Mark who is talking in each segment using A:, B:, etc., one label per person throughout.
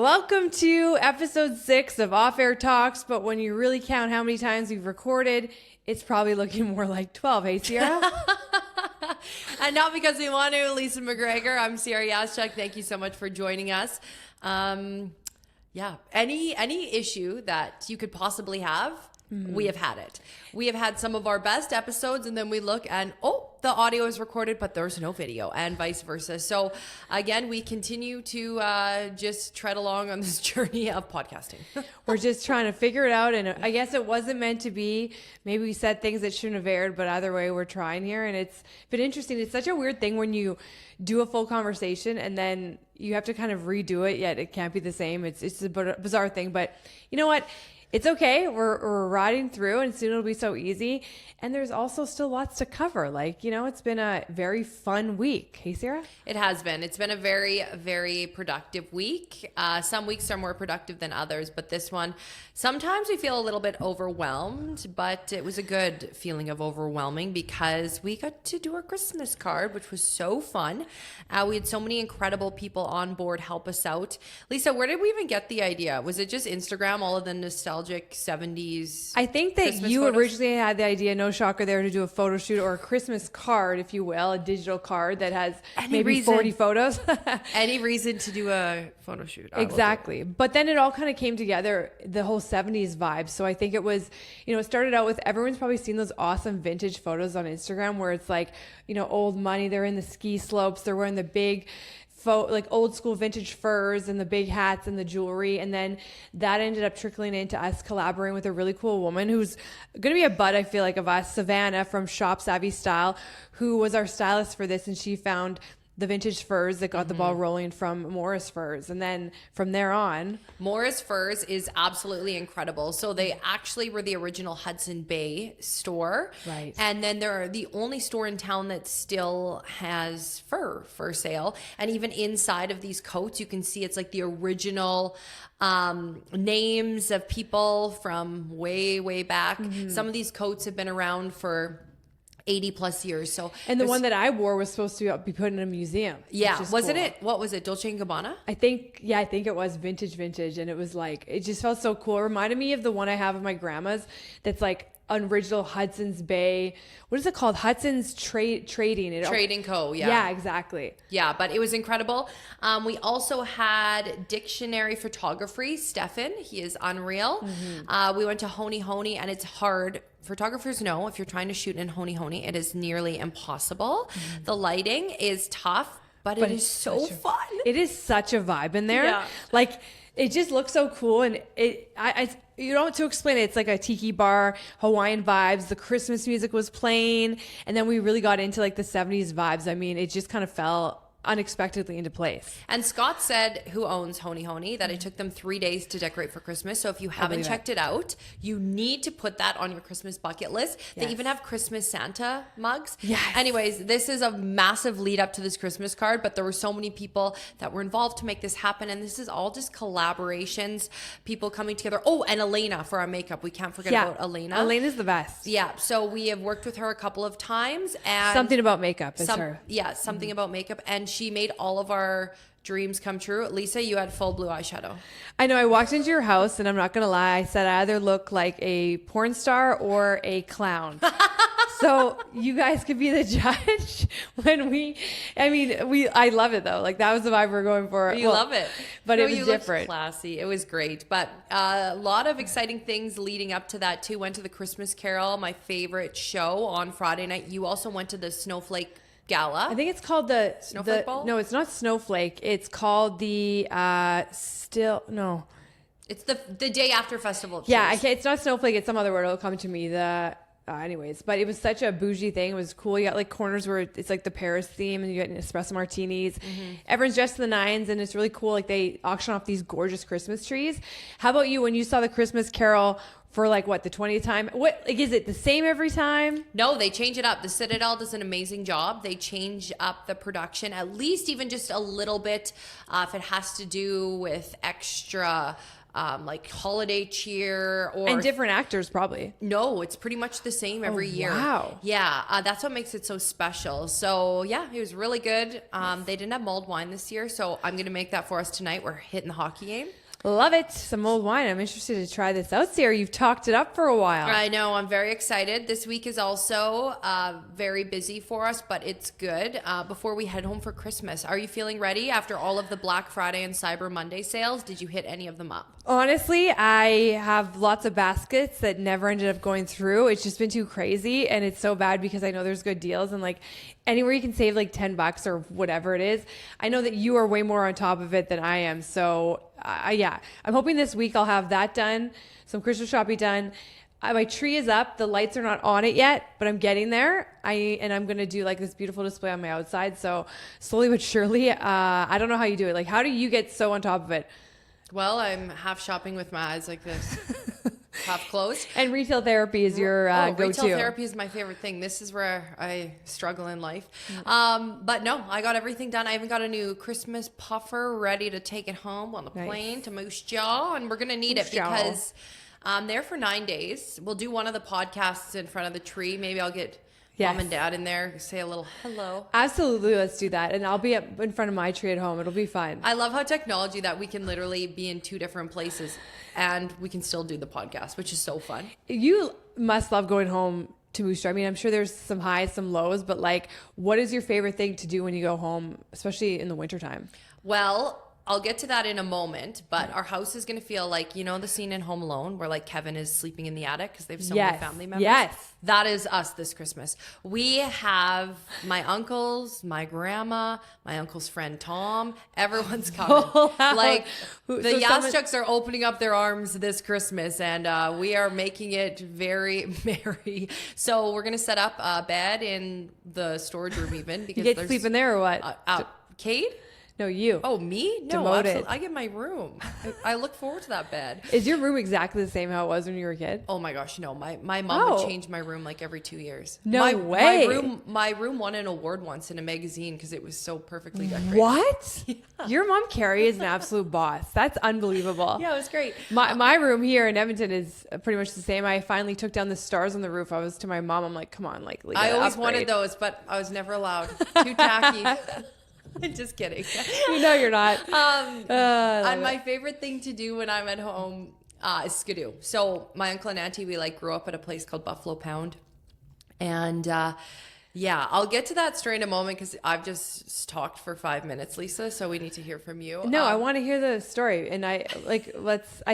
A: Welcome to episode 6 of Off Air Talks, but when you really count how many times we've recorded, it's probably looking more like 12. Hey, Ciara?
B: And not because we want to, Lisa MacGregor. I'm Ciara Yaschuk. Thank you so much for joining us. Any issue that you could possibly have, we have had it. We have had some of our best episodes, and then we look and, the audio is recorded, but there's no video, and vice versa. So again, we continue to just tread along on this journey of podcasting.
A: We're just trying to figure it out, and I guess it wasn't meant to be. Maybe we said things that shouldn't have aired, but either way, we're trying here, and it's been interesting. It's such a weird thing when you do a full conversation, and then you have to kind of redo it, yet it can't be the same. It's a bizarre thing, but you know what? It's okay. We're riding through, and soon it'll be so easy. And there's also still lots to cover. It's been a very fun week. Hey, Ciara?
B: It has been. It's been a very, very productive week. Some weeks are more productive than others, but this one, sometimes we feel a little bit overwhelmed, but it was a good feeling of overwhelming because we got to do our Christmas card, which was so fun. We had so many incredible people on board help us out. Lisa, where did we even get the idea? Was it just Instagram, all of the nostalgic 70s?
A: I think that
B: Christmas
A: you
B: photos?
A: originally had the idea, no shocker there, to do a photo shoot or a Christmas card, if you will, a digital card that has maybe 40 photos.
B: Any reason to do a photo shoot?
A: Exactly. But then it all kind of came together, the whole 70s vibe. So I think it was, it started out with, everyone's probably seen those awesome vintage photos on Instagram where it's like, old money, they're in the ski slopes, they're wearing the big old school vintage furs and the big hats and the jewelry. And then that ended up trickling into us collaborating with a really cool woman who's going to be a bud, I feel like, of us, Savannah from Shop Savvy Style, who was our stylist for this. And she found the vintage furs that got the ball rolling from Morris Furs. And then from there on,
B: Morris Furs is absolutely incredible. So they actually were the original Hudson Bay store.
A: Right.
B: And then they're the only store in town that still has fur for sale. And even inside of these coats, you can see it's like the original names of people from way, way back. Some of these coats have been around for 80 plus years.
A: And the one that I wore was supposed to be put in a museum.
B: Yeah.
A: Wasn't
B: cool. What was it? Dolce & Gabbana?
A: I think it was vintage. And it was it just felt so cool. It reminded me of the one I have of my grandma's that's like an original Hudson's Bay. What is it called? Hudson's Trading.
B: Trading Co. Yeah.
A: Yeah, exactly.
B: Yeah, but it was incredible. We also had dictionary photography, Stefan. He is unreal. We went to Honey Honey, and it's hard. Photographers know if you're trying to shoot in Honey Honey, it is nearly impossible. The lighting is tough, but it is so fun.
A: It is such a vibe in there.
B: Yeah.
A: It just looks so cool, and you don't know to explain it. It's like a tiki bar, Hawaiian vibes. The Christmas music was playing, and then we really got into the 70s vibes. I mean, it just kind of fell unexpectedly into place.
B: And Scott said, who owns Honey Honey, that it took them 3 days to decorate for Christmas. So if you haven't checked it out, you need to put that on your Christmas bucket list. They even have Christmas Santa mugs.
A: Yes.
B: Anyways, this is a massive lead up to this Christmas card, but there were so many people that were involved to make this happen. And this is all just collaborations, people coming together. Oh, and Elena for our makeup. We can't forget about Elena.
A: Elena's the best.
B: Yeah. So we have worked with her a couple of times. And
A: something about makeup is her.
B: Yeah, something about makeup. And she made all of our dreams come true. Lisa, you had full blue eyeshadow.
A: I know. I walked into your house, and I'm not going to lie, I said I either look like a porn star or a clown. So you guys could be the judge I love it though. That was the vibe we're going for.
B: You love it.
A: But it was different.
B: Classy. It was great. But a lot of exciting things leading up to that too. Went to the Christmas Carol, my favorite show on Friday night. You also went to the Snowflake Gala.
A: I think it's called the
B: Snowflake Ball?
A: No, it's not Snowflake. It's called the
B: It's the day after festival.
A: Yeah, it's not Snowflake. It's some other word. It'll come to me. Anyways, but it was such a bougie thing. It was cool. You got corners where it's like the Paris theme, and you get espresso martinis. Everyone's dressed to the nines, and it's really cool. They auction off these gorgeous Christmas trees. How about you? When you saw the Christmas Carol for the 20th time, is it the same every time?
B: No, they change it up. The Citadel does an amazing job. They change up the production, at least even just a little bit. If it has to do with extra like holiday cheer or
A: And different actors probably.
B: no, it's pretty much the same every year.
A: Wow.
B: Yeah, that's what makes it so special. So yeah, it was really good. They didn't have mulled wine this year, so I'm gonna make that for us tonight. We're hitting the hockey game.
A: Love it. Some old wine. I'm interested to try this out, Ciara. You've talked it up for a while.
B: I know. I'm very excited. This week is also very busy for us, but it's good. Before we head home for Christmas, are you feeling ready after all of the Black Friday and Cyber Monday sales? Did you hit any of them up?
A: Honestly, I have lots of baskets that never ended up going through. It's just been too crazy, and it's so bad because I know there's good deals, and like anywhere you can save like $10 or whatever it is. I know that you are way more on top of it than I am. So yeah, I'm hoping this week I'll have that done, some Christmas shopping done. My tree is up. The lights are not on it yet, but I'm getting there. I'm going to do like this beautiful display on my outside. So slowly but surely, I don't know how you do it. Like, how do you get so on top of it?
B: Well, I'm half shopping with my eyes like this, half closed.
A: And retail therapy is your go-to.
B: Retail therapy is my favorite thing. This is where I struggle in life. But no, I got everything done. I even got a new Christmas puffer ready to take it home on the plane to Moose Jaw. And we're going to need it because I'm there for 9 days. We'll do one of the podcasts in front of the tree. Maybe I'll get mom and dad in there, say a little hello.
A: Absolutely, let's do that. And I'll be up in front of my tree at home. It'll be fun.
B: I love how technology that we can literally be in 2 different places and we can still do the podcast, which is so fun.
A: You must love going home to Moose Jaw. I mean, I'm sure there's some highs, some lows, but like, what is your favorite thing to do when you go home, especially in the wintertime?
B: Well, I'll get to that in a moment, but our house is going to feel like, you know, the scene in Home Alone where like Kevin is sleeping in the attic because they have so many family members. Yes. That is us this Christmas. We have my uncles, my grandma, my uncle's friend Tom. Everyone's coming. Like the Yaschuks are opening up their arms this Christmas and we are making it very merry. So we're going to set up a bed in the storage room even. Because
A: you get to sleep in there or what?
B: Cade?
A: No, you.
B: Oh, me? No,
A: Demoted.
B: Absolutely. I get my room. I look forward to that bed.
A: Is your room exactly the same how it was when you were a kid?
B: Oh my gosh, no. My mom would change my room like every 2 years.
A: No way.
B: My room won an award once in a magazine because it was so perfectly decorated.
A: What? Yeah. Your mom, Carrie, is an absolute boss. That's unbelievable.
B: Yeah, it was great.
A: My room here in Edmonton is pretty much the same. I finally took down the stars on the roof. I was to my mom, I'm like, come on, like,
B: I always wanted those, but I was never allowed. Too tacky. Just kidding.
A: You know you're not.
B: And my favorite thing to do when I'm at home is skidoo. So my uncle and auntie, we like grew up at a place called Buffalo Pound. And yeah, I'll get to that story in a moment because I've just talked for 5 minutes, Lisa. So we need to hear from you.
A: No, I want to hear the story. And I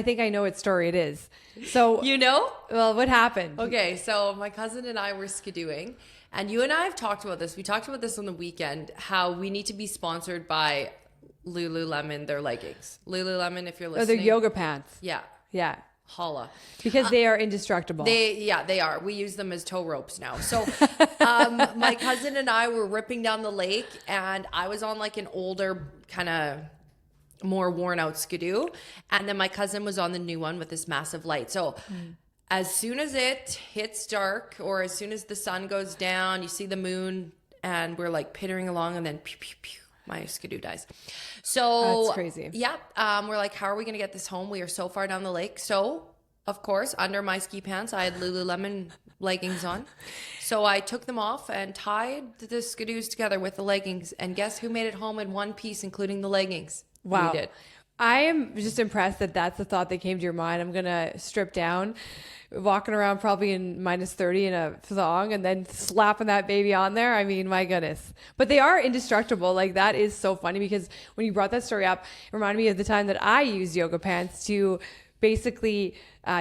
A: think I know what story it is. So,
B: you know?
A: Well, what happened?
B: Okay. So my cousin and I were skidooing. And you and I have talked about this. We talked about this on the weekend, how we need to be sponsored by Lululemon, their leggings. Lululemon, if you're listening.
A: Oh, their yoga pants.
B: Yeah.
A: Yeah.
B: Holla.
A: Because they are indestructible.
B: They are. We use them as tow ropes now. So my cousin and I were ripping down the lake and I was on like an older kind of more worn out skidoo. And then my cousin was on the new one with this massive light. So as soon as it hits dark or as soon as the sun goes down, you see the moon and we're like pittering along and then pew, pew, pew, my skidoo dies. So
A: that's crazy.
B: Yeah. We're like, how are we going to get this home? We are so far down the lake. So of course, under my ski pants, I had Lululemon leggings on. So I took them off and tied the skidoos together with the leggings. And guess who made it home in one piece, including the leggings?
A: Wow.
B: We did.
A: I am just impressed that that's the thought that came to your mind. I'm going to strip down, walking around probably in -30 in a thong and then slapping that baby on there. I mean, my goodness. But they are indestructible. Like, that is so funny because when you brought that story up, it reminded me of the time that I used yoga pants to basically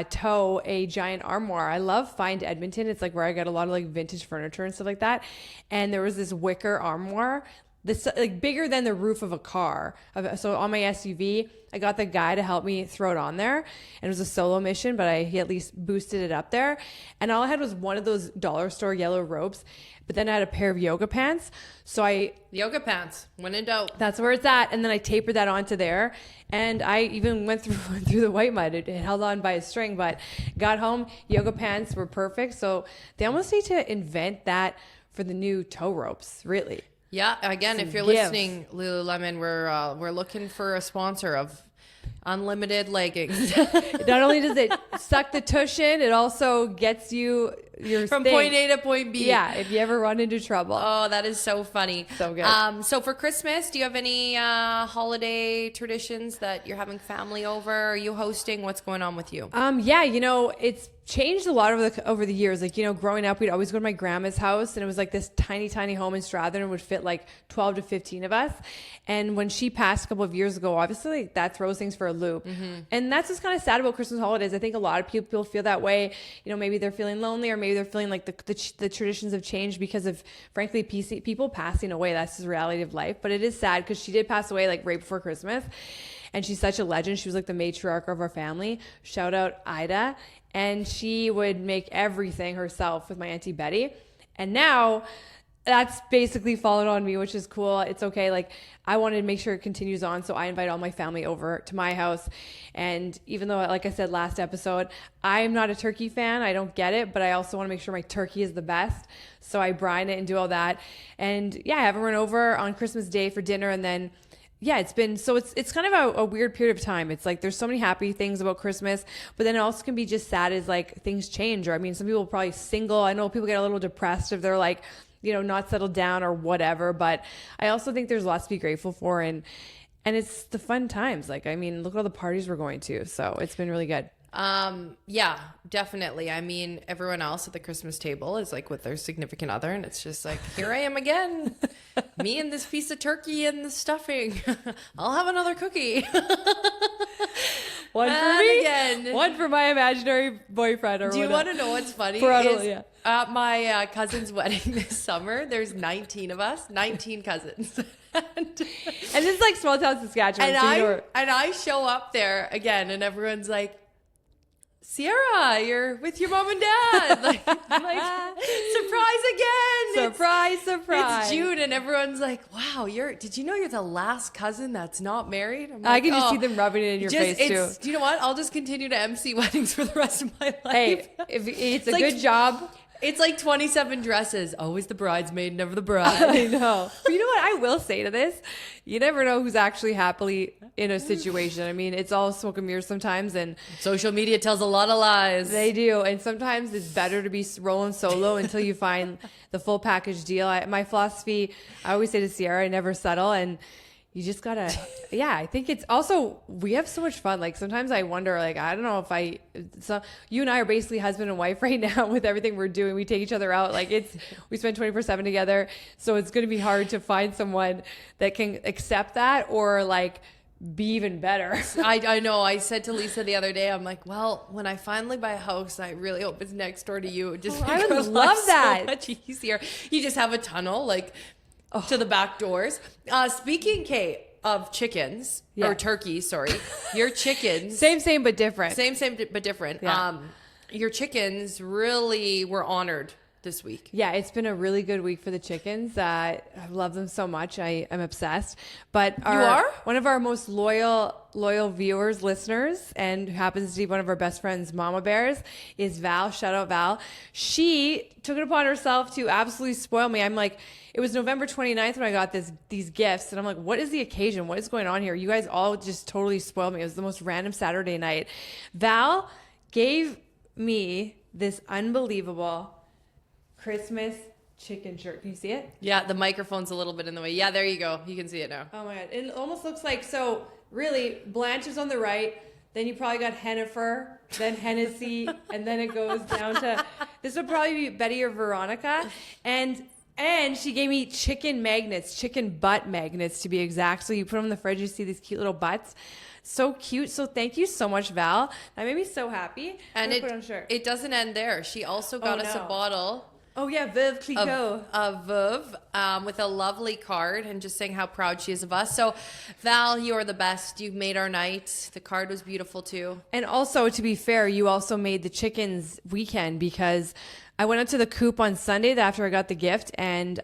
A: tow a giant armoire. I love Find Edmonton. It's like where I got a lot of like vintage furniture and stuff like that. And there was this wicker armoire, this like bigger than the roof of a car. So on my SUV, I got the guy to help me throw it on there, and it was a solo mission, but he at least boosted it up there. And all I had was one of those dollar store yellow ropes, but then I had a pair of yoga pants. So
B: yoga pants, when in doubt.
A: That's where it's at. And then I tapered that onto there, and I even went through the white mud. It held on by a string, but got home, yoga pants were perfect. So they almost need to invent that for the new tow ropes, really.
B: Yeah, again, if you're listening, Lululemon, we're looking for a sponsor of Unlimited leggings.
A: Not only does it suck the tush in, it also gets you your
B: From
A: thing.
B: point A to point B.
A: Yeah, if you ever run into trouble.
B: Oh, that is so funny.
A: So good.
B: So for Christmas, do you have any holiday traditions that you're having family over? Are you hosting? What's going on with you?
A: Yeah, it's changed a lot over the years. Like, growing up, we'd always go to my grandma's house, and it was like this tiny, tiny home in Strathern, would fit like 12 to 15 of us. And when she passed a couple of years ago, obviously that throws things for a loop. And that's what's kind of sad about Christmas holidays. I think a lot of people feel that way. Maybe they're feeling lonely, or maybe they're feeling like the traditions have changed because of, frankly, people passing away. That's the reality of life. But it is sad because she did pass away like right before Christmas. And she's such a legend. She was like the matriarch of our family. Shout out Ida. And she would make everything herself with my Auntie Betty. And now that's basically fallen on me, which is cool. It's okay. Like, I wanted to make sure it continues on. So I invite all my family over to my house. And even though, like I said last episode, I'm not a turkey fan, I don't get it, but I also want to make sure my turkey is the best. So I brine it and do all that. And yeah, I have everyone over on Christmas Day for dinner. And then yeah, it's kind of a weird period of time. It's like there's so many happy things about Christmas, but then it also can be just sad as like things change. Or some people are probably single. I know people get a little depressed if they're like, not settled down or whatever. But I also think there's lots to be grateful for, and it's the fun times. Like, look at all the parties we're going to. So it's been really good.
B: Yeah, definitely. Everyone else at the Christmas table is like with their significant other, and it's just like, here I am again, me and this piece of turkey and the stuffing. I'll have another cookie.
A: One for me, again. One for my imaginary boyfriend. Or
B: do you want to know what's funny? At my cousin's wedding this summer, there's 19 of us, 19 cousins.
A: And this is like small town Saskatchewan.
B: And I show up there again, and everyone's like, Ciara, you're with your mom and dad. Like, surprise again.
A: Surprise.
B: It's June, and everyone's like, wow, did you know you're the last cousin that's not married? I'm like,
A: I can just see them rubbing it in your face too.
B: Do you know what? I'll just continue to MC weddings for the rest of my life.
A: Hey, if it's a good job.
B: It's like 27 dresses. Always the bridesmaid, never the bride.
A: I know. But you know what I will say to this? You never know who's actually happily in a situation. It's all smoke and mirrors sometimes. And
B: social media tells a lot of lies.
A: They do. And sometimes it's better to be rolling solo until you find the full package deal. My philosophy, I always say to Ciara, I never settle. And you just gotta, I think it's also, we have so much fun. Like sometimes I wonder, like, I don't know if you and I are basically husband and wife right now with everything we're doing. We take each other out. Like we spend 24/7 together. So it's going to be hard to find someone that can accept that or like be even better.
B: I know. I said to Lisa the other day, I'm like, well, when I finally buy a house, I really hope it's next door to you. Just
A: I would love that.
B: So much easier. You just have a tunnel, like, to the back doors. Speaking, Kate, of chickens or turkeys, sorry, your chickens.
A: Same but different.
B: Same but different.
A: Yeah.
B: Your chickens really were honored this week.
A: Yeah, it's been a really good week for the chickens. I love them so much. I am obsessed. But one of our most loyal viewers, listeners, and who happens to be one of our best friends, Mama Bears, is Val. Shout out Val. She took it upon herself to absolutely spoil me. I'm like, it was November 29th when I got these gifts, and I'm like, what is the occasion? What is going on here? You guys all just totally spoiled me. It was the most random Saturday night. Val gave me this unbelievable Christmas chicken shirt. Can you see it?
B: Yeah, the microphone's a little bit in the way. Yeah, there you go. You can see it now.
A: Oh my God. It almost looks like, so really, Blanche is on the right, then you probably got Hennifer, then Hennessy, and then it goes down to, this would probably be Betty or Veronica. And she gave me chicken magnets, chicken butt magnets to be exact. So you put them in the fridge, you see these cute little butts. So cute. So thank you so much, Val. That made me so happy.
B: And it doesn't end there. She also got us a bottle.
A: Oh yeah, Veuve Clicquot.
B: Of Veuve, with a lovely card and just saying how proud she is of us. So Val, you're the best. You made our night. The card was beautiful too.
A: And also, to be fair, you also made the chickens weekend because I went up to the coop on Sunday after I got the gift, and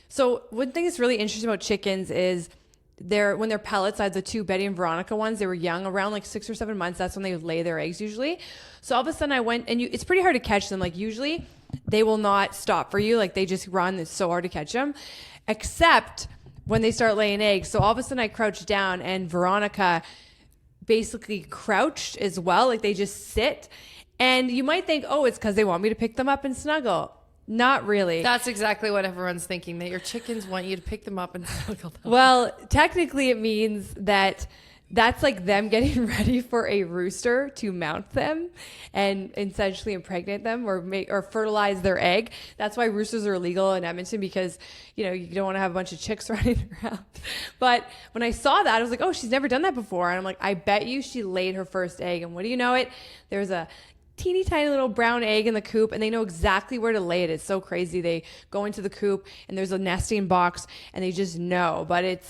A: so one thing that's really interesting about chickens is when they're pellets. I had the two Betty and Veronica ones. They were young, around like 6 or 7 months. That's when they would lay their eggs usually. So all of a sudden I went, and it's pretty hard to catch them. Like usually they will not stop for you. Like they just run. It's so hard to catch them, except when they start laying eggs. So all of a sudden I crouched down, and Veronica basically crouched as well. Like they just sit. And you might think, oh, it's because they want me to pick them up and snuggle. Not really.
B: That's exactly what everyone's thinking, that your chickens want you to pick them up and snuggle them.
A: Well, technically it means that that's like them getting ready for a rooster to mount them and essentially impregnate them or fertilize their egg. That's why roosters are illegal in Edmonton, because, you know, you don't want to have a bunch of chicks running around. But when I saw that, I was like, oh, she's never done that before. And I'm like, I bet you she laid her first egg. And what do you know it? There's a teeny tiny little brown egg in the coop, and they know exactly where to lay it. It's so crazy. They go into the coop and there's a nesting box and they just know. But it's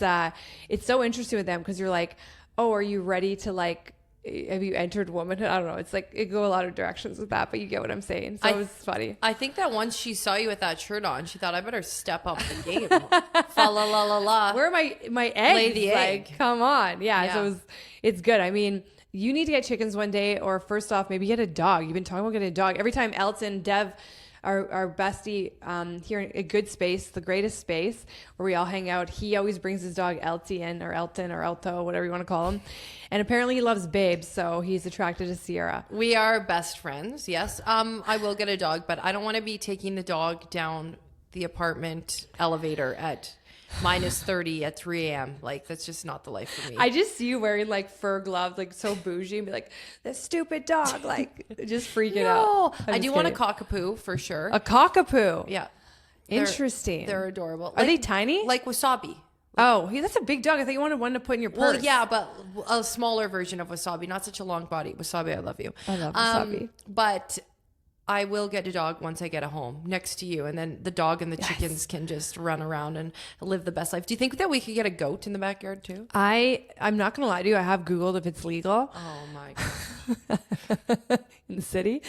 A: so interesting with them, because you're like, oh, are you ready to, like, have you entered womanhood? I don't know. It's like, it go a lot of directions with that, but you get what I'm saying. So it was funny.
B: I think that once she saw you with that shirt on, she thought, I better step up the game. Fa la la la la.
A: Where are my eggs?
B: Lay the egg.
A: Like, come on. Yeah. So it's good. I mean, you need to get chickens one day, or first off, maybe get a dog. You've been talking about getting a dog. Every time Elton, Dev, our bestie here in a good space, the greatest space where we all hang out, he always brings his dog Elty in, or Elton or Elto, whatever you want to call him. And apparently he loves babes, so he's attracted to Ciara.
B: We are best friends, yes. I will get a dog, but I don't want to be taking the dog down the apartment elevator at -30 at 3 a.m. Like, that's just not the life for me.
A: I just see you wearing like fur gloves, like so bougie, and be like, this stupid dog, like just freaking out.
B: I do want a cockapoo for sure.
A: A cockapoo.
B: Yeah.
A: Interesting.
B: They're adorable.
A: Are they tiny?
B: Like Wasabi.
A: Oh, that's a big dog. I thought you wanted one to put in your purse.
B: Well, yeah, but a smaller version of Wasabi, not such a long body. Wasabi, I love you.
A: I love Wasabi.
B: But I will get a dog once I get a home next to you, and then the dog and the chickens can just run around and live the best life. Do you think that we could get a goat in the backyard too?
A: I'm not gonna lie to you. I have Googled if it's legal.
B: Oh my god!
A: In the city,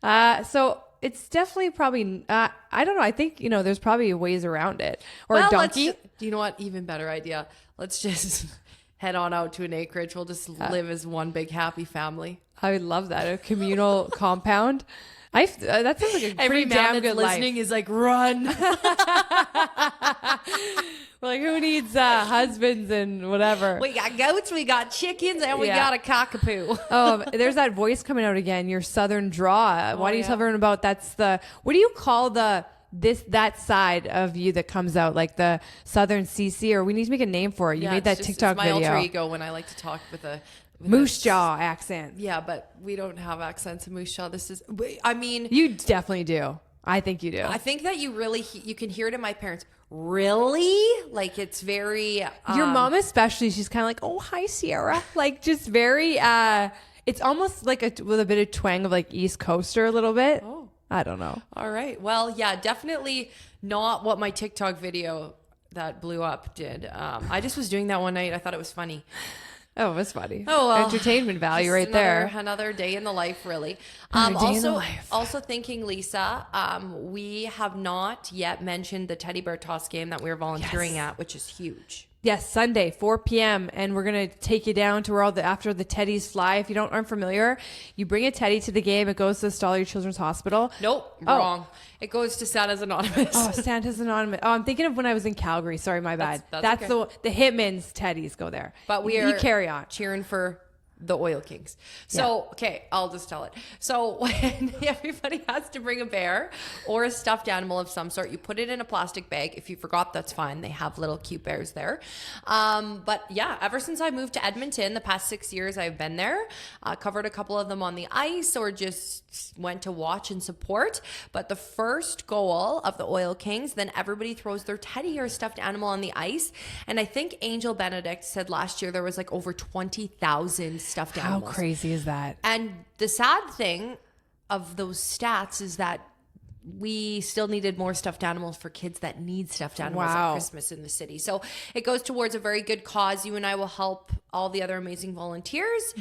A: so it's definitely probably. I don't know. I think there's probably ways around it. Or a donkey.
B: Do you know what? Even better idea. Let's just head on out to an acreage. We'll just live as one big happy family.
A: I would love that, a communal compound. That sounds like a
B: Every
A: pretty damn
B: man
A: good
B: that's listening
A: life.
B: is like, run.
A: We're like, who needs husbands and whatever?
B: We got goats, we got chickens, and we got a cockapoo.
A: Oh, there's that voice coming out again. Your southern draw. Why do you tell everyone about what do you call that side of you that comes out, like the southern CC? Or we need to make a name for it. You made that TikTok video.
B: It's my alter ego when I like to talk with a
A: moose jaw accent.
B: Yeah, but we don't have accents in moose jaw.
A: You definitely do. I think you do.
B: I think that you can hear it in my parents. Really? Like, it's very
A: your mom especially. She's kind of like, oh, hi, Ciara. Like, just very it's almost like with a bit of twang of like East Coaster a little bit.
B: Oh,
A: I don't know.
B: All right. Well, yeah, definitely not what my TikTok video that blew up did. I just was doing that one night. I thought it was funny.
A: Oh, it was funny.
B: Oh, well,
A: entertainment value right there.
B: Another day in the life, really. Also thinking, Lisa, we have not yet mentioned the teddy bear toss game that we're volunteering at, which is huge.
A: Yes, Sunday, 4 p.m. And we're going to take you down to where after the teddies fly. If you aren't familiar, you bring a teddy to the game. It goes to the Stollery Children's Hospital.
B: Nope, wrong. It goes to Santa's Anonymous.
A: Oh, Santa's Anonymous. Oh, I'm thinking of when I was in Calgary. Sorry, my bad. That's
B: okay.
A: The Hitman's teddies go there.
B: But
A: you carry on.
B: Cheering for the Oil Kings. So, okay, I'll just tell it. So when everybody has to bring a bear or a stuffed animal of some sort, you put it in a plastic bag. If you forgot, that's fine. They have little cute bears there. But yeah, ever since I moved to Edmonton, the past 6 years I've been there, covered a couple of them on the ice or just went to watch and support. But the first goal of the Oil Kings, then everybody throws their teddy or stuffed animal on the ice. And I think Angel Benedict said last year there was like over 20,000 stuffed animals.
A: How crazy is that?
B: And the sad thing of those stats is that we still needed more stuffed animals for kids that need stuffed animals at Christmas in the city. So it goes towards a very good cause. You and I will help all the other amazing volunteers.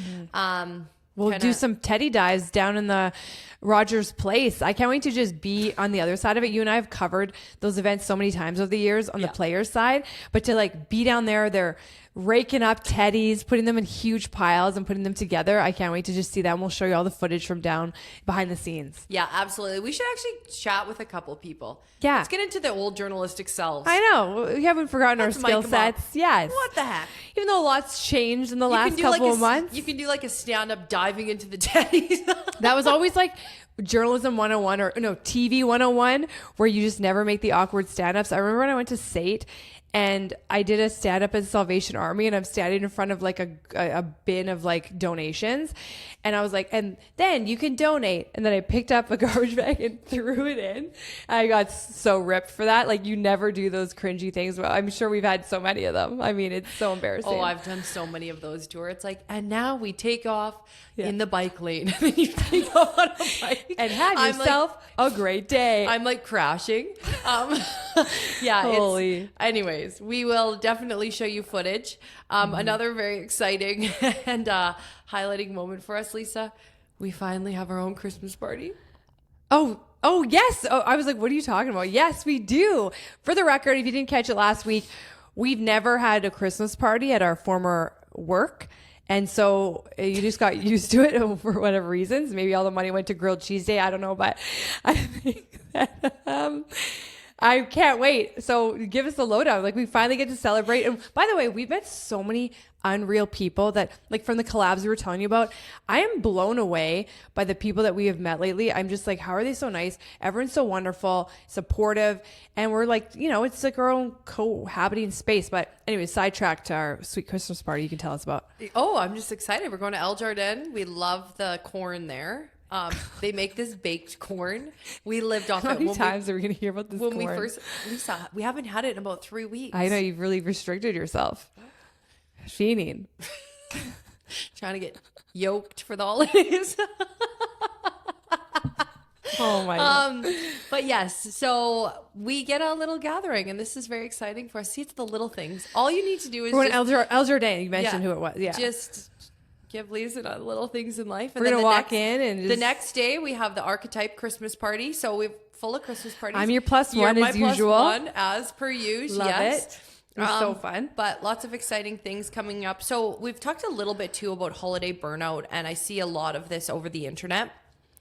A: We'll do some teddy dives down in the Rogers Place. I can't wait to just be on the other side of it. You and I have covered those events so many times over the years on the players' side, but to like be down there, they're raking up teddies, putting them in huge piles and putting them together. I can't wait to just see them. We'll show you all the footage from down behind the scenes.
B: Yeah, absolutely. We should actually chat with a couple people.
A: Yeah.
B: Let's get into the old journalistic selves.
A: I know. We haven't forgotten our skill sets. Yes.
B: What the heck?
A: Even though a lot's changed in the last couple of months.
B: You can do like a stand-up diving into the teddies.
A: That was always like journalism 101 or no, TV 101, where you just never make the awkward stand-ups. I remember when I went to SAIT and I did a stand-up at the Salvation Army, and I'm standing in front of like a bin of like donations, and I was like, and then you can donate, and then I picked up a garbage bag and threw it in. I got so ripped for that. Like, you never do those cringy things. Well, I'm sure we've had so many of them. I mean, it's so embarrassing.
B: Oh, I've done so many of those too. It's like, and now we take off in the bike lane. And then you take off on a bike
A: and have yourself a great day.
B: I'm like crashing. Yeah.
A: Holy.
B: Anyways, we will definitely show you footage. Another very exciting and highlighting moment for us, Lisa. We finally have our own Christmas party.
A: Oh, yes. Oh, I was like, what are you talking about? Yes, we do. For the record, if you didn't catch it last week, we've never had a Christmas party at our former work. And so you just got used to it for whatever reasons. Maybe all the money went to grilled cheese day. I don't know, but I think that I can't wait. So give us the lowdown. Like, we finally get to celebrate. And by the way, we've met so many unreal people that, like, from the collabs we were telling you about, I am blown away by the people that we have met lately. I'm just like, how are they so nice? Everyone's so wonderful, supportive. And we're like, it's like our own cohabiting space. But anyway, sidetracked to our sweet Christmas party you can tell us about.
B: Oh, I'm just excited. We're going to El Jardin. We love the corn there. They make this baked corn. We lived off
A: How
B: it.
A: many times are we going to hear about this corn?
B: We first, Lisa, we haven't had it in about 3 weeks.
A: I know, you've really restricted yourself. Fiending.
B: Trying to get yoked for the holidays.
A: Oh my God.
B: But yes, so we get a little gathering, and this is very exciting for us. See, it's the little things. All you need to do is
A: we're going to El Jardin. You mentioned who it was. Yeah.
B: Just give Lisa the little things in life. And
A: we're going to walk in and just...
B: The next day, we have the archetype Christmas party. So we're full of Christmas parties.
A: I'm your plus one as usual.
B: One, as per usual.
A: Love
B: yes.
A: it. It's so fun.
B: But lots of exciting things coming up. So we've talked a little bit too about holiday burnout, and I see a lot of this over the internet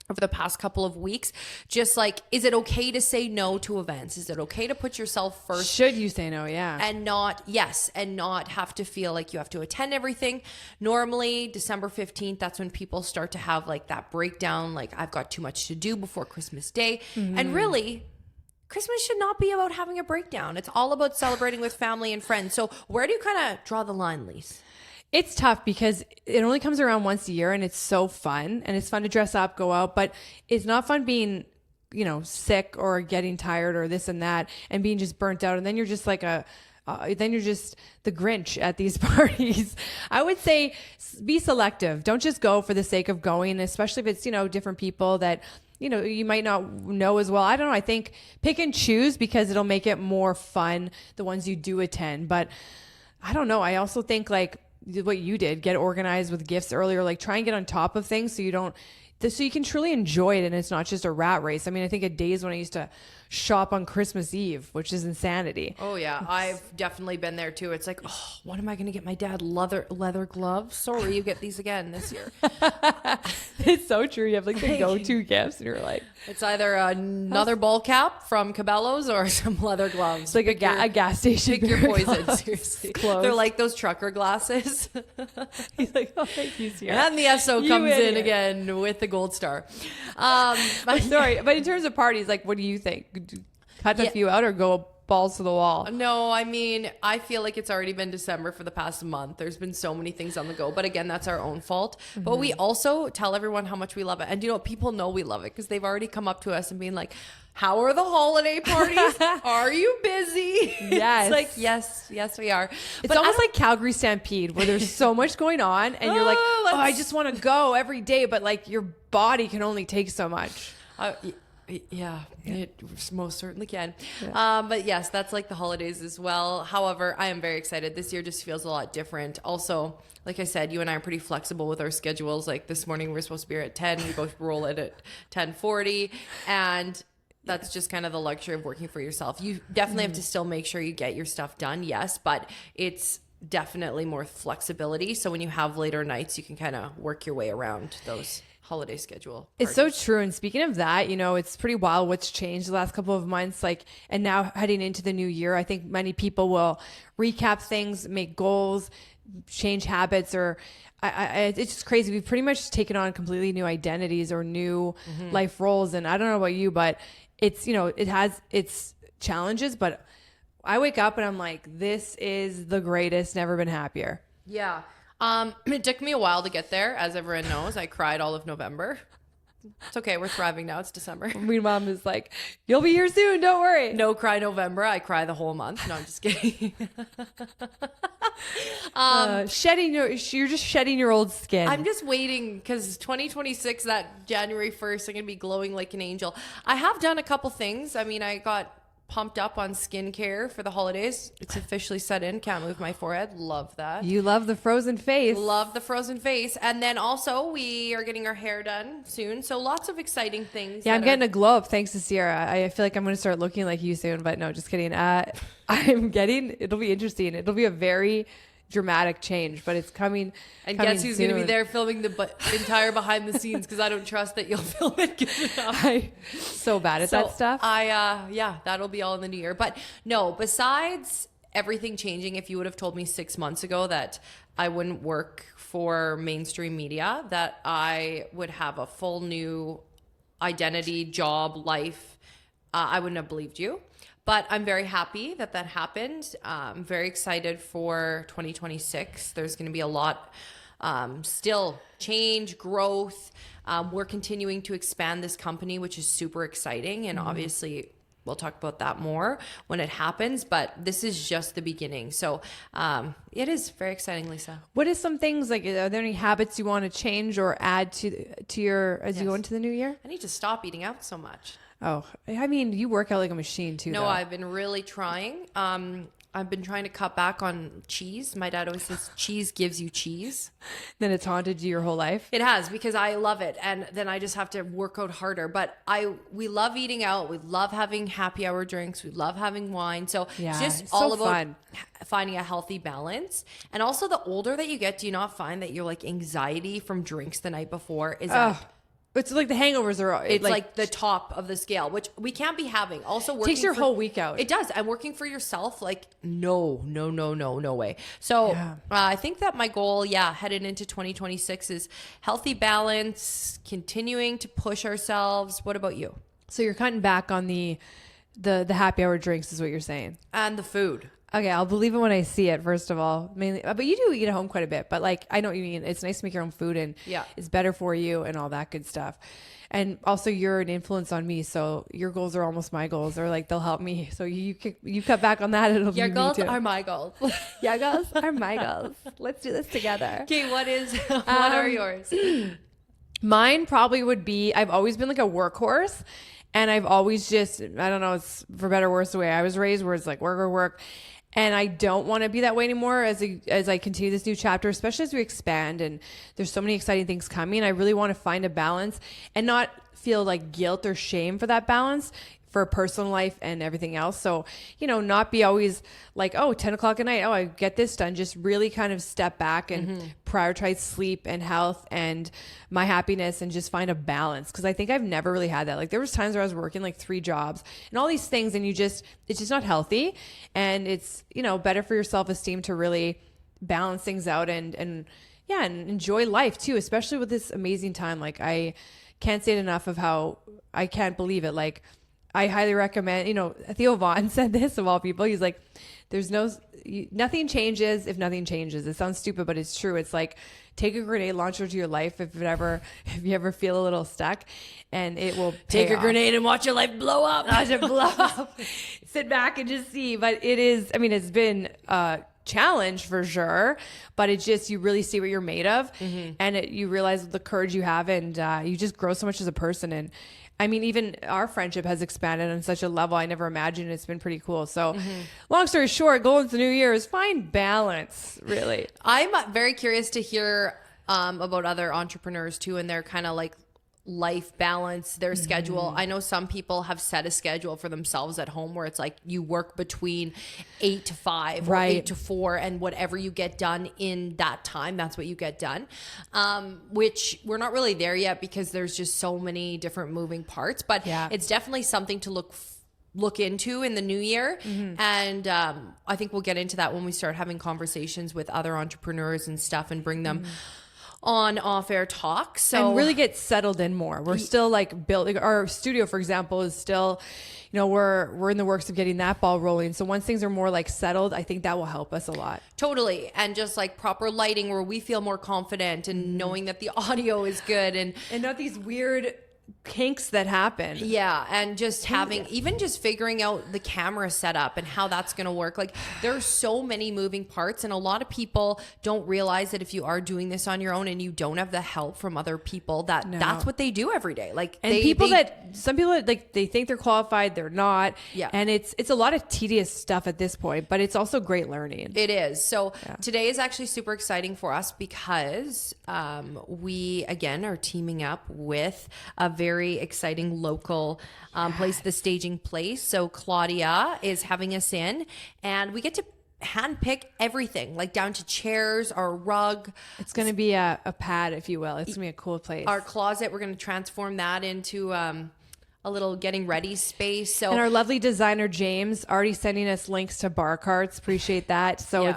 B: over the past couple of weeks. Just like, is it okay to say no to events? Is it okay to put yourself first?
A: Should you say no? Yeah.
B: And not have to feel like you have to attend everything. Normally, December 15th, that's when people start to have like that breakdown, like, I've got too much to do before Christmas Day. Mm-hmm. And really, Christmas should not be about having a breakdown. It's all about celebrating with family and friends. So where do you kind of draw the line, Lise?
A: It's tough because it only comes around once a year, and it's so fun, and it's fun to dress up, go out, but it's not fun being, sick or getting tired or this and that and being just burnt out. And then you're just like then you're just the Grinch at these parties. I would say be selective. Don't just go for the sake of going, especially if it's, different people that, you might not know as well. I don't know. I think pick and choose because it'll make it more fun, the ones you do attend. But I don't know. I also think like what you did, get organized with gifts earlier, like try and get on top of things so you can truly enjoy it and it's not just a rat race. I mean, I think of days when I used to shop on Christmas Eve, which is insanity.
B: Oh yeah, I've definitely been there too. It's like, oh, what am I going to get my dad? Leather gloves? Sorry, you get these again this year.
A: It's so true. You have like the go-to gifts and you're like,
B: it's either another ball cap from Cabela's or some leather gloves.
A: It's like a gas station.
B: Pick your poison, seriously.
A: Close.
B: They're like those trucker glasses.
A: He's like, oh, thank you, Ciara.
B: And the SO comes in again with the gold star.
A: Sorry, but in terms of parties, like, what do you think? Cut a few out or go balls to the wall?
B: No, I mean, I feel like it's already been December for the past month. There's been so many things on the go, but again, that's our own fault. Mm-hmm. But we also tell everyone how much we love it. And people know we love it because they've already come up to us and being like, how are the holiday parties? Are you busy?
A: Yes.
B: It's like, yes, we are.
A: It's almost like Calgary Stampede where there's so much going on and you're like, I just want to go every day. But like your body can only take so much.
B: Yeah, it most certainly can. Yeah. But yes, that's like the holidays as well. However, I am very excited. This year just feels a lot different. Also, like I said, you and I are pretty flexible with our schedules. Like this morning, we were supposed to be here at 10. We both roll it at 10:40. And that's just kind of the luxury of working for yourself. You definitely have to still make sure you get your stuff done. Yes, but it's definitely more flexibility. So when you have later nights, you can kind of work your way around those holiday schedule.
A: It's so true. And speaking of that, you know, it's pretty wild what's changed the last couple of months. Like, and now heading into the new year, I think many people will recap things, make goals, change habits, or it's just crazy. We've pretty much taken on completely new identities or new life roles. And I don't know about you, but it's, you know, it has its challenges, but I wake up and I'm like, this is the greatest, never been happier.
B: Yeah. It took me a while to get there. As everyone knows, I cried all of November. It's okay. We're thriving now. It's December.
A: My mom is like, you'll be here soon. Don't worry.
B: No cry November. I cry the whole month. No, I'm just kidding.
A: You're just shedding your old skin.
B: I'm just waiting because 2026, that January 1st, I'm going to be glowing like an angel. I have done a couple things. I mean, I got pumped up on skincare for the holidays. It's officially set in. Can't move my forehead. Love that.
A: You love the frozen face.
B: Love the frozen face. And then also we are getting our hair done soon. So lots of exciting things.
A: Yeah, I'm getting a glow up thanks to Ciara. I feel like I'm going to start looking like you soon, but no, just kidding. It'll be interesting. It'll be a very dramatic change, but it's coming.
B: And guess who's going to be there filming the entire behind the scenes, because I don't trust that you'll film it good enough.
A: I'm so bad at that stuff.
B: Yeah, that'll be all in the new year. But no, besides everything changing, if you would have told me 6 months ago that I wouldn't work for mainstream media, that I would have a full new identity, job, life, I wouldn't have believed you. But I'm very happy that happened. I'm very excited for 2026. There's going to be a lot still change, growth. We're continuing to expand this company, which is super exciting. And obviously, we'll talk about that more when it happens. But this is just the beginning. So it is very exciting, Lisa.
A: What is some things, like, are there any habits you want to change or add to your as you go into the new year?
B: I need to stop eating out so much.
A: Oh, I mean, you work out like a machine too.
B: No,
A: though.
B: I've been really trying. I've been trying to cut back on cheese. My dad always says cheese gives you cheese.
A: Then it's haunted you your whole life.
B: It has, because I love it, and then I just have to work out harder. But we love eating out. We love having happy hour drinks. We love having wine. So
A: Yeah,
B: it's just
A: it's
B: all
A: so
B: about
A: fun.
B: finding a healthy balance. And also, the older that you get, do you not find that your like anxiety from drinks the night before is
A: It's like the hangovers are.
B: it's like the top of the scale, which we can't be having. Also, working
A: takes your whole week out.
B: It does. And working for yourself, like no way. So I think that my goal, headed into 2026 is healthy balance, continuing to push ourselves. What about you?
A: So you're cutting back on the happy hour drinks, is what you're saying.
B: And the food.
A: Okay, I'll believe it when I see it, first of all. Mainly, but you do eat at home quite a bit. But like, I know what you mean. It's nice to make your own food, and it's better for you and all that good stuff. And also, you're an influence on me, so your goals are almost my goals, or like they'll help me. So you cut back on that, it'll
B: Your
A: be
B: goals
A: me too.
B: are my goals.
A: Your goals are my goals. Let's do this together.
B: Okay, what are yours?
A: Mine probably would be, I've always been like a workhorse, and I've always just, I don't know, it's for better or worse the way I was raised, where it's like work. And I don't want to be that way anymore as I continue this new chapter, especially as we expand and there's so many exciting things coming. I really want to find a balance and not feel like guilt or shame for that balance for personal life and everything else. So, not be always like, 10 o'clock at night, I get this done. Just really kind of step back and prioritize sleep and health and my happiness and just find a balance. Cause I think I've never really had that. Like there was times where I was working like 3 jobs and all these things, and it's just not healthy. And it's, better for your self-esteem to really balance things out and enjoy life too, especially with this amazing time. Like I can't say it enough of how I can't believe it. Like, I highly recommend, Theo Vaughn said this of all people. He's like, nothing changes if nothing changes. It sounds stupid, but it's true. It's like, take a grenade launcher to your life if you ever feel a little stuck, and it will
B: take a grenade and watch your life blow up.
A: Watch it blow up. Sit back and just see. But it's been a challenge for sure, but it's just, you really see what you're made of, and you realize the courage you have, and you just grow so much as a person. And even our friendship has expanded on such a level I never imagined. It's been pretty cool. So long story short, goal into the new year is find balance, really.
B: I'm very curious to hear about other entrepreneurs too, and their kind of like life balance their schedule. I know some people have set a schedule for themselves at home where it's like you work between 8 to 5 or 8 to 4, and whatever you get done in that time, that's what you get done. Which we're not really there yet because there's just so many different moving parts, but it's definitely something to look into in the new year. And I think we'll get into that when we start having conversations with other entrepreneurs and stuff and bring them on off-air talk. So
A: and really get settled in more. We're still like building our studio, for example, is still, you know, we're in the works of getting that ball rolling. So once things are more like settled, I think that will help us a lot.
B: Totally. And just like proper lighting where we feel more confident and knowing that the audio is good and
A: not these weird kinks that happen.
B: Yeah. And just having, even just figuring out the camera setup and how that's going to work. Like there are so many moving parts, and a lot of people don't realize that if you are doing this on your own and you don't have the help from other people, that's what they do every day. Like,
A: and some people like, they think they're qualified, they're not. Yeah. And it's a lot of tedious stuff at this point, but it's also great learning.
B: It is. So today is actually super exciting for us because we again are teaming up with a very exciting local place, the Staging Place. So Claudia is having us in, and we get to handpick everything, like down to chairs, our rug.
A: It's going to be a pad, if you will. It's going to be a cool place.
B: Our closet, we're going to transform that into a little getting ready space. So,
A: and our lovely designer James already sending us links to bar carts. Appreciate that. So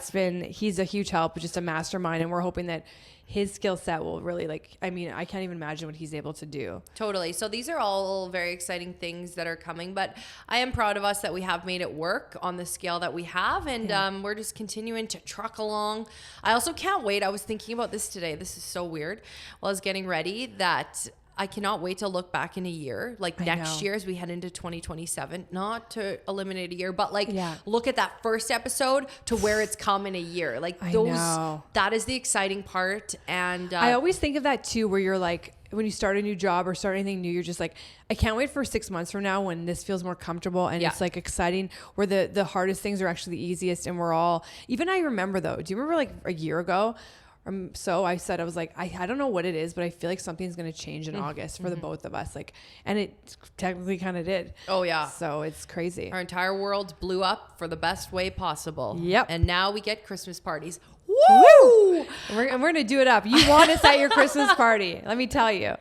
A: he's a huge help, just a mastermind, and we're hoping that his skill set will really I can't even imagine what he's able to do.
B: Totally. So these are all very exciting things that are coming, but I am proud of us that we have made it work on the scale that we have, and we're just continuing to truck along. I also can't wait. I was thinking about this today. This is so weird. While I was getting ready, that I cannot wait to look back in a year, like next year as we head into 2027, not to eliminate a year, but look at that first episode to where it's come in a year. Like that is the exciting part. And
A: I always think of that too, where you're like, when you start a new job or start anything new, you're just like, I can't wait for 6 months from now when this feels more comfortable and it's like exciting, where the hardest things are actually the easiest. And we're all, even I remember though, do you remember like a year ago? So I said, I was like, I don't know what it is, but I feel like something's going to change in August for the both of us. Like, and it technically kind of did.
B: Oh yeah.
A: So it's crazy.
B: Our entire world blew up for the best way possible.
A: Yep.
B: And now we get Christmas parties.
A: Woo! We're going to do it up. You want us at your Christmas party. Let me tell you.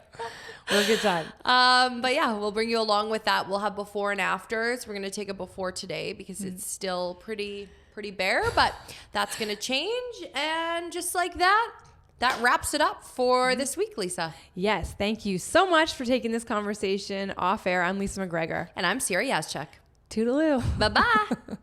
A: We're a good time.
B: But yeah, we'll bring you along with that. We'll have before and afters. We're going to take a before today because it's still pretty bare, but that's going to change. And just like that wraps it up for this week, Lisa.
A: Yes. Thank you so much for taking this conversation off air. I'm Lisa MacGregor.
B: And I'm Ciara Yaschuk.
A: Toodaloo.
B: Bye-bye.